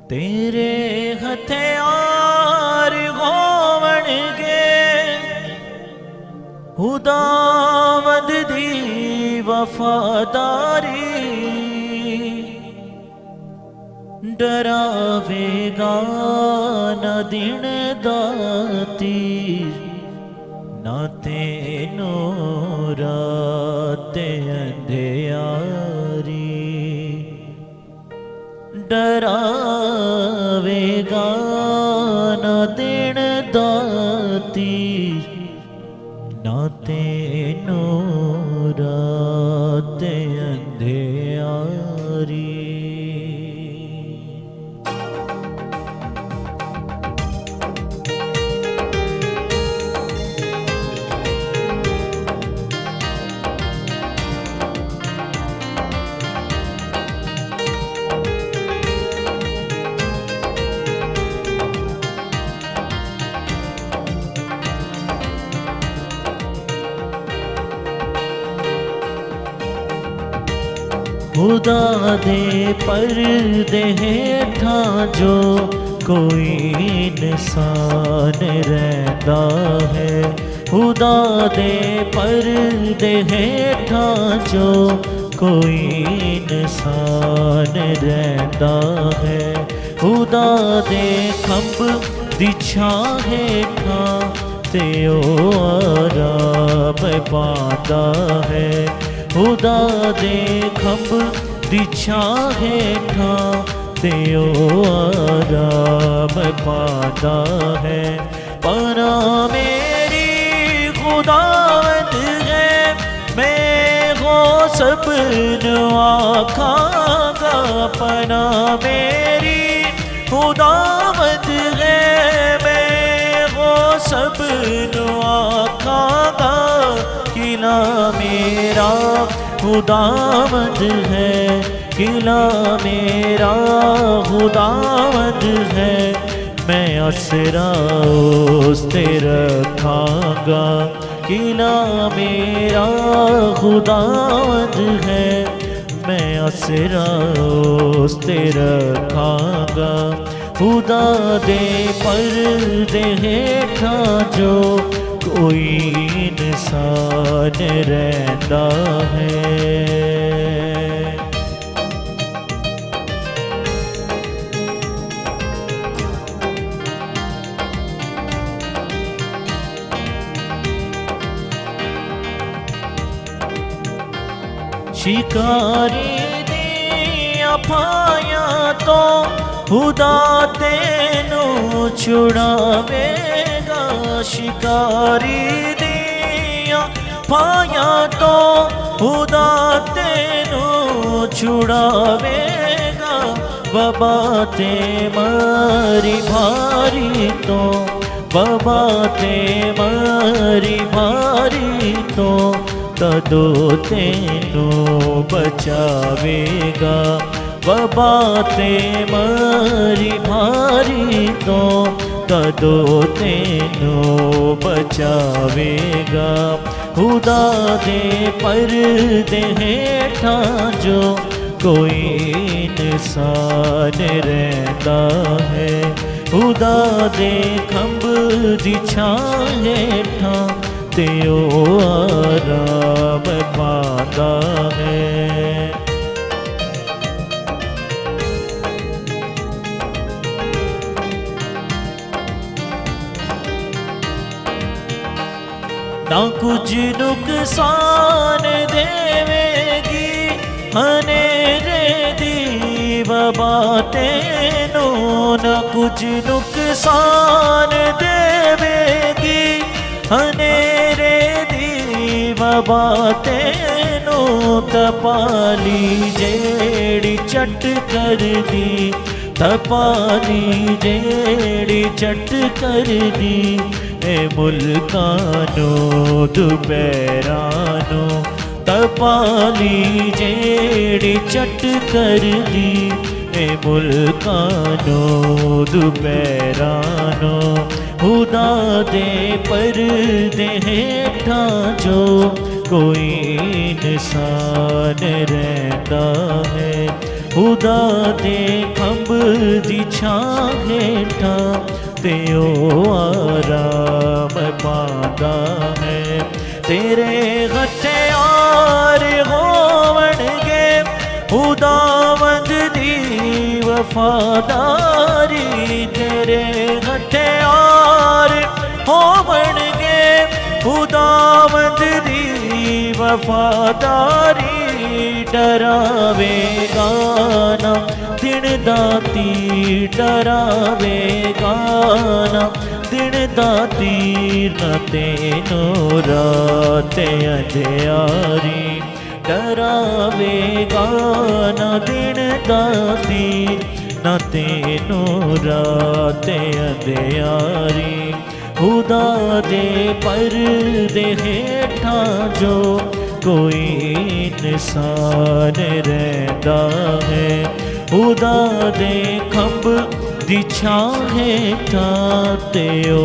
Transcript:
तेरे हथियार होवणगे खुदावंद दी वफादारी डरावेगा न दिन दाती ना तेनो रात अंधियारी डरावेगा न दिन दाती ना तेनो रात अंधियारी। खुदा दे पर्दे हेठां जो कोई इंसान रहता है, खुदा दे पर्दे हेठां जो कोई इंसान रहता है, खुदा दे खंभ दी छां हेठां ते ओ आराम पांदा है, खुदा दे खंभ दी छां हेठां ते ओ आराम पांदा है। पना मेरी खुदावंद है, मैं हो सबनु आखांगा, पना मेरी खुदावंद है, मैं हो सबनु आखांगा, किला मेरा खुदावंद है, किला मेरा खुदावंद है, मैं आसरा उस ते रखांगा, किला मेरा खुदावंद है, मैं आसरा उस ते रखांगा। खुदा दे पर्दे हेठां जो कोई इंसान रहता है। शिकारी दियां फायां तो खुदा तेनू छुड़ावेगा, शिकारी दियां फायां तो खुदा तेनू छुड़ावेगा, वबा ते मारी भारी तो, वबा ते मारी भारी तो तदो तेनू बचावेगा, वबा ते मारी भारी तो तदो तेनू बचावेगा। खुदा दे पर्दे हेठां जो कोई इंसान रहता है, खुदा दे खंभ दी छां हेठां ते ओ आराम पांदा है। ना कुछ नुकसान देवेगी हनेरे दी वबा तेनू, ना कुछ नुकसान देवेगी हनेरे दी वबा तेनू, तपाली जेड़ी चट कर दी, तपाली जेड़ी चट कर दी, ए मुल्कानो दुपहरानो, तपाली जेड़ी चट कर दी, ए मुल्कानो दुपहरानो। खुदा दे पर्दे हेठां जो कोई इंसान रहता है, खुदा दे खंभ दी छां हेठां ते ओ आराम पांदा है। तेरे हथियार होवणगे खुदावंद दी वफादारी। तेरे हथियार होवणगे खुदावंद दी वफादारी। डरावेगा ना दिन दा तीर, डरावेगा ना दिन दा तीर, न तेनो रात अंधियारी। डरावेगा ना दिन दा तीर, न तेनो रात अंधियारी। खुदा दे परदे हेठां जो कोई इंसान रहिंदा है। खुदा दे खंभ दी छां हेठां ते ओ